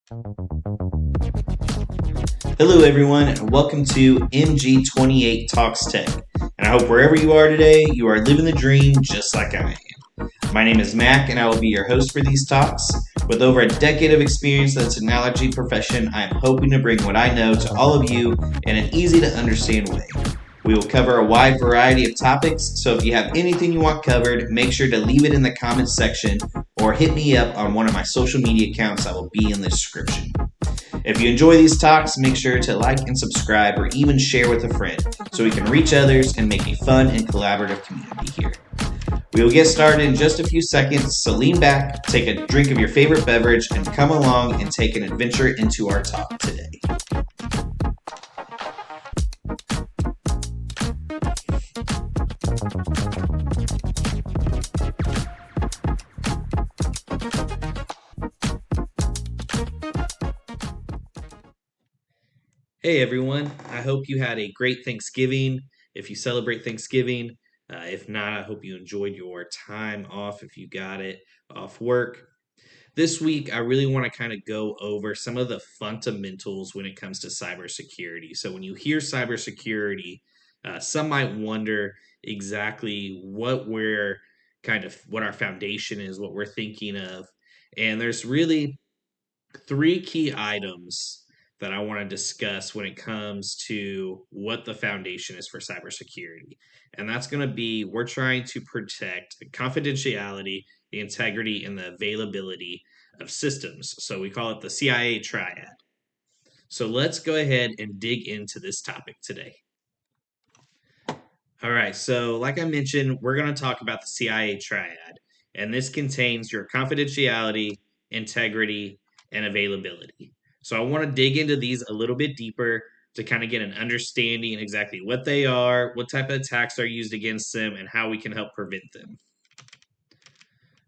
Hello, everyone, and welcome to MG28 Talks Tech. And I hope wherever you are today, you are living the dream just like I am. My name is Mac, and I will be your host for these talks. With over a decade of experience in the technology profession, I am hoping to bring what I know to all of you in an easy to understand way. We will cover a wide variety of topics, so if you have anything you want covered, make sure to leave it in the comments section or hit me up on one of my social media accounts that will be in the description. If you enjoy these talks, make sure to like and subscribe or even share with a friend so we can reach others and make a fun and collaborative community here. We will get started in just a few seconds, so lean back, take a drink of your favorite beverage, and come along and take an adventure into our talk today. Hey everyone, I hope you had a great Thanksgiving if you celebrate Thanksgiving. If not, I hope you enjoyed your time off if you got it off work. This week, I really want to kind of go over some of the fundamentals when it comes to cybersecurity. So, when you hear cybersecurity, some might wonder exactly what our foundation is, what we're thinking of. And there's really three key items that I want to discuss when it comes to what the foundation is for cybersecurity. And that's going to be we're trying to protect confidentiality, the integrity, and the availability of systems. So we call it the CIA Triad. So let's go ahead and dig into this topic today. All right, so like I mentioned, we're going to talk about the CIA Triad, and this contains your confidentiality, integrity, and availability. So I want to dig into these a little bit deeper to kind of get an understanding exactly what they are, what type of attacks are used against them, and how we can help prevent them.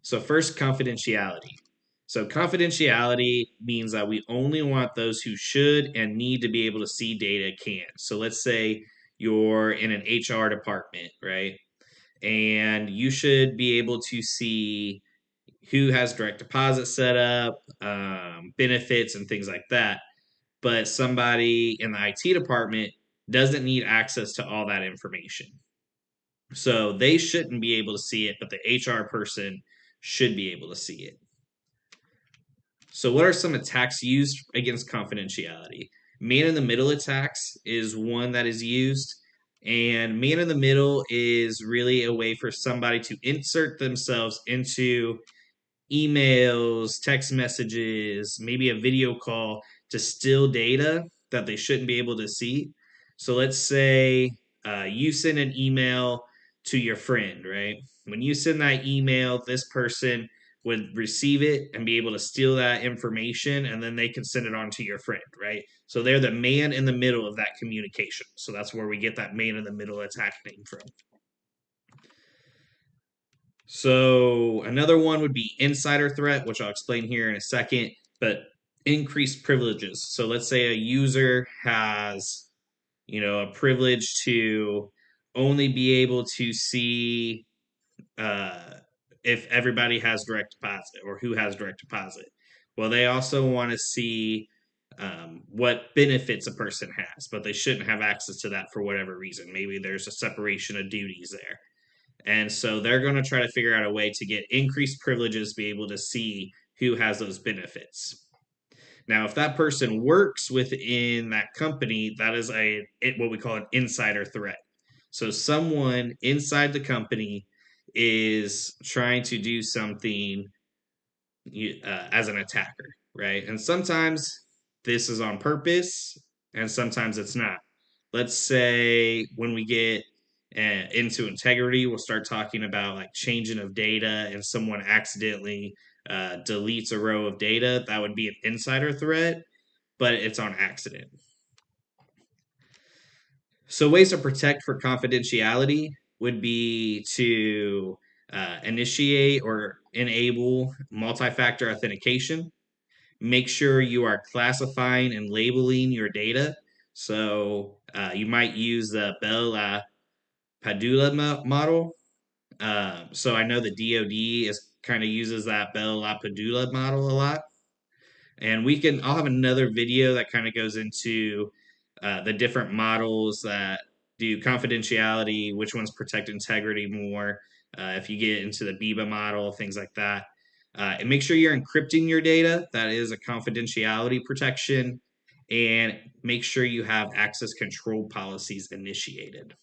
So first, confidentiality. So confidentiality means that we only want those who should and need to be able to see data can. So let's say you're in an HR department, right? And you should be able to see who has direct deposit set up, benefits, and things like that. But somebody in the IT department doesn't need access to all that information. So they shouldn't be able to see it, but the HR person should be able to see it. So, what are some attacks used against confidentiality? Man in the middle attacks is one that is used. And man in the middle is really a way for somebody to insert themselves into emails, text messages, maybe a video call to steal data that they shouldn't be able to see. So let's say you send an email to your friend, right? When you send that email, this person would receive it and be able to steal that information, and then they can send it on to your friend, right? So they're the man in the middle of that communication. So that's where we get that man in the middle attack name from. So another one would be insider threat, which I'll explain here in a second, but increased privileges. So let's say a user has, a privilege to only be able to see uh, if everybody has direct deposit or who has direct deposit. Well, they also want to see what benefits a person has, but they shouldn't have access to that for whatever reason. Maybe there's a separation of duties there. And so they're going to try to figure out a way to get increased privileges, be able to see who has those benefits. Now, if that person works within that company, that is what we call an insider threat. So someone inside the company is trying to do something as an attacker, right? And sometimes this is on purpose, and sometimes it's not. Let's say when we get into integrity, we'll start talking about like changing of data, and someone accidentally deletes a row of data. That would be an insider threat, but it's on accident. So ways to protect for confidentiality would be to initiate or enable multi-factor authentication. Make sure you are classifying and labeling your data. So you might use the Bell Padula model. So I know the DoD is kind of uses that Bell Padula model a lot. And I'll have another video that kind of goes into the different models that do confidentiality, which ones protect integrity more, if you get into the BIBA model, things like that. And make sure you're encrypting your data. That is a confidentiality protection. And make sure you have access control policies initiated.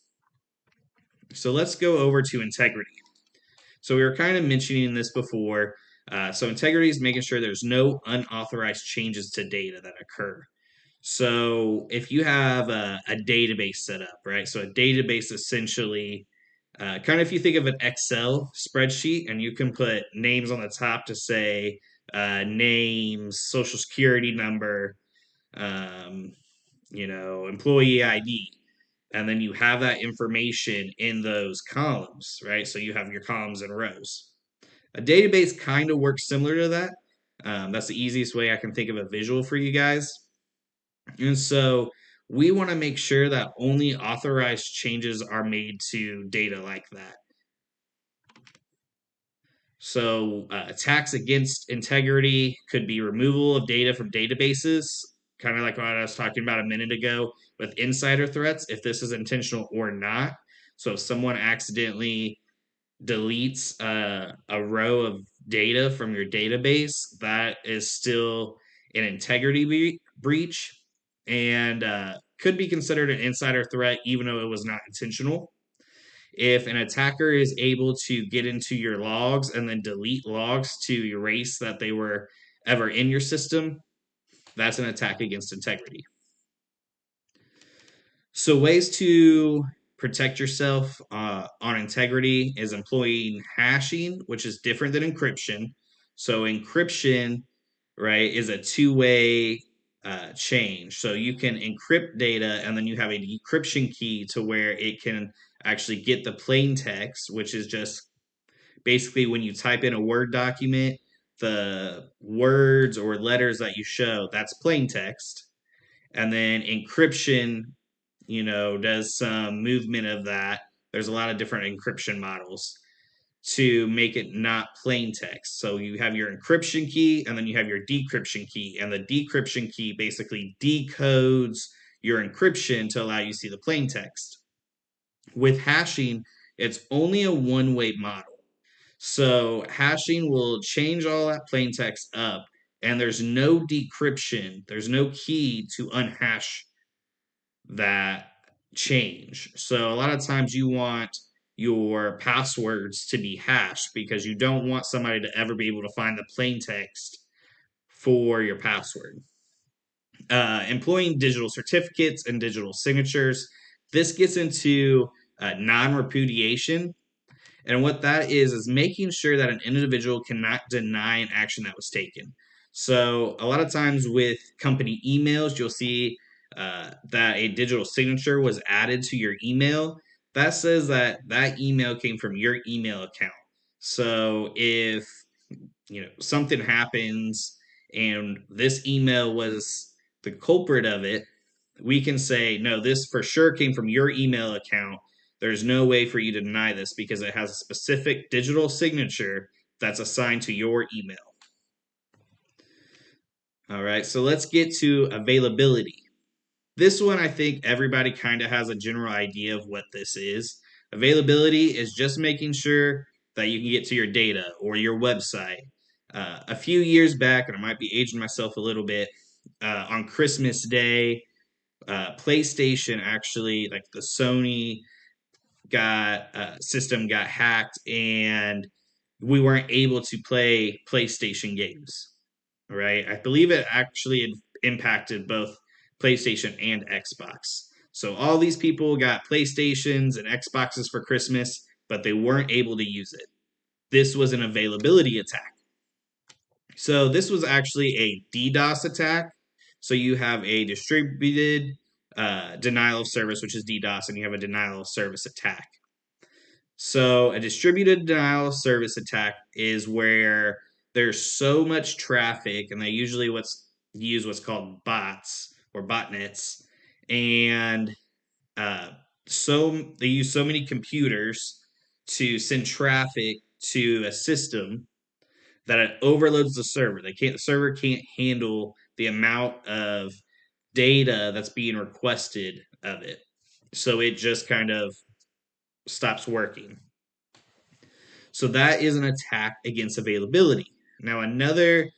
So let's go over to integrity. So we were kind of mentioning this before. So integrity is making sure there's no unauthorized changes to data that occur. So if you have a database set up, right? So a database essentially, kind of if you think of an Excel spreadsheet, and you can put names on the top to say names, social security number, um, employee ID. And then you have that information in those columns, right? So you have your columns and rows. A database kind of works similar to that. That's the easiest way I can think of a visual for you guys. And so we want to make sure that only authorized changes are made to data like that. So attacks against integrity could be removal of data from databases, kind of like what I was talking about a minute ago with insider threats, if this is intentional or not. So if someone accidentally deletes a row of data from your database, that is still an integrity breach and could be considered an insider threat, even though it was not intentional. If an attacker is able to get into your logs and then delete logs to erase that they were ever in your system, that's an attack against integrity. So, ways to protect yourself on integrity is employing hashing, which is different than encryption. So, encryption, right, is a two-way change. So, you can encrypt data and then you have a decryption key to where it can actually get the plain text, which is just basically when you type in a Word document, the words or letters that you show, that's plain text. And then encryption, does some movement of that. There's a lot of different encryption models to make it not plain text. So you have your encryption key and then you have your decryption key. And the decryption key basically decodes your encryption to allow you to see the plain text. With hashing, it's only a one-way model. So hashing will change all that plain text up, and there's no decryption, there's no key to unhash that change. So a lot of times you want your passwords to be hashed because you don't want somebody to ever be able to find the plain text for your password. Employing digital certificates and digital signatures. This gets into non repudiation. And what that is making sure that an individual cannot deny an action that was taken. So a lot of times with company emails, you'll see that a digital signature was added to your email. That says that that email came from your email account. So if something happens and this email was the culprit of it, we can say, no, this for sure came from your email account. There's no way for you to deny this because it has a specific digital signature that's assigned to your email. All right, so let's get to availability. This one, I think everybody kind of has a general idea of what this is. Availability is just making sure that you can get to your data or your website. A few years back, and I might be aging myself a little bit, on Christmas Day, PlayStation actually, like the Sony system got hacked, and we weren't able to play PlayStation games. Right? I believe it actually impacted both PlayStation and Xbox. So all these people got PlayStations and Xboxes for Christmas, but they weren't able to use it. This was an availability attack. So this was actually a DDoS attack. So you have a distributed denial of service, which is DDoS, and you have a denial of service attack. So a distributed denial of service attack is where there's so much traffic, and they usually use what's called bots or botnets, and uh, so they use so many computers to send traffic to a system that it overloads the server. The server can't handle the amount of data that's being requested of it. So it just kind of stops working. So that is an attack against availability. Now, another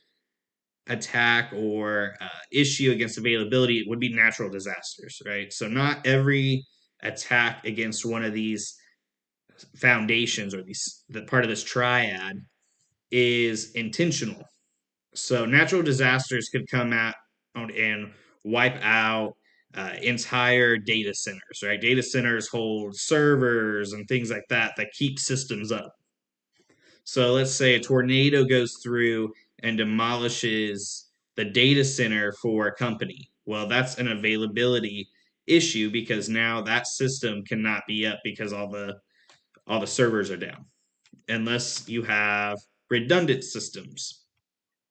attack or issue against availability would be natural disasters, right? So not every attack against one of these foundations or the part of this triad is intentional. So natural disasters could come out and wipe out entire data centers, right? Data centers hold servers and things like that keep systems up. So let's say a tornado goes through and demolishes the data center for a company. Well, that's an availability issue because now that system cannot be up because all the servers are down unless you have redundant systems.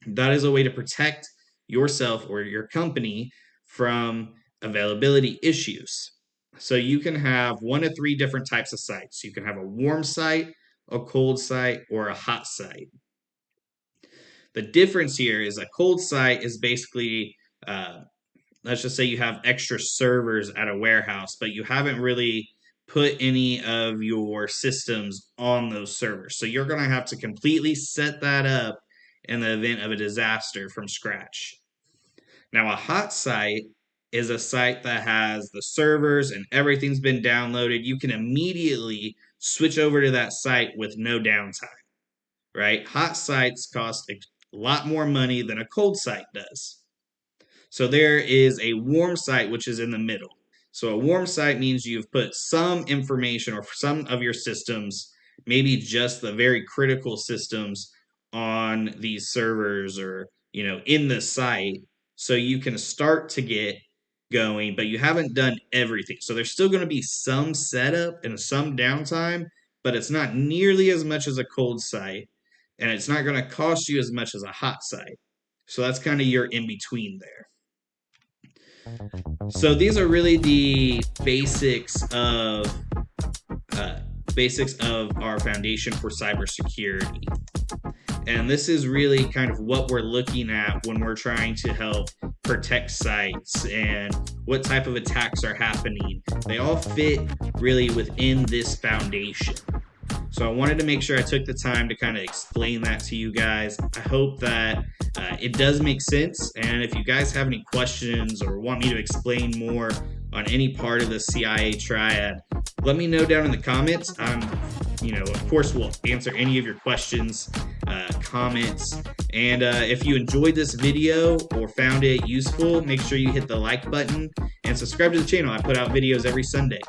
That is a way to protect yourself or your company from availability issues. So you can have one of three different types of sites. You can have a warm site, a cold site, or a hot site. The difference here is a cold site is basically, let's just say you have extra servers at a warehouse, but you haven't really put any of your systems on those servers. So you're going to have to completely set that up in the event of a disaster from scratch. Now, a hot site is a site that has the servers and everything's been downloaded. You can immediately switch over to that site with no downtime, right? Hot sites cost a lot more money than a cold site does. So there is a warm site, which is in the middle. So a warm site means you've put some information or some of your systems, maybe just the very critical systems on these servers or, in the site. So you can start to get going, but you haven't done everything. So there's still going to be some setup and some downtime, but it's not nearly as much as a cold site. And it's not going to cost you as much as a hot site. So that's kind of your in between there. So these are really the basics of our foundation for cybersecurity. And this is really kind of what we're looking at when we're trying to help protect sites and what type of attacks are happening. They all fit really within this foundation. So I wanted to make sure I took the time to kind of explain that to you guys. I hope that it does make sense. And if you guys have any questions or want me to explain more on any part of the CIA triad, let me know down in the comments. Of course, we'll answer any of your questions, comments. And if you enjoyed this video or found it useful, make sure you hit the like button and subscribe to the channel. I put out videos every Sunday.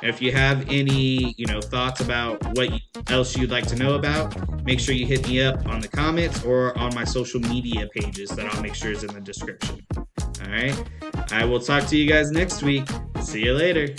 If you have any, thoughts about what else you'd like to know about, make sure you hit me up on the comments or on my social media pages that I'll make sure is in the description. All right. I will talk to you guys next week. See you later.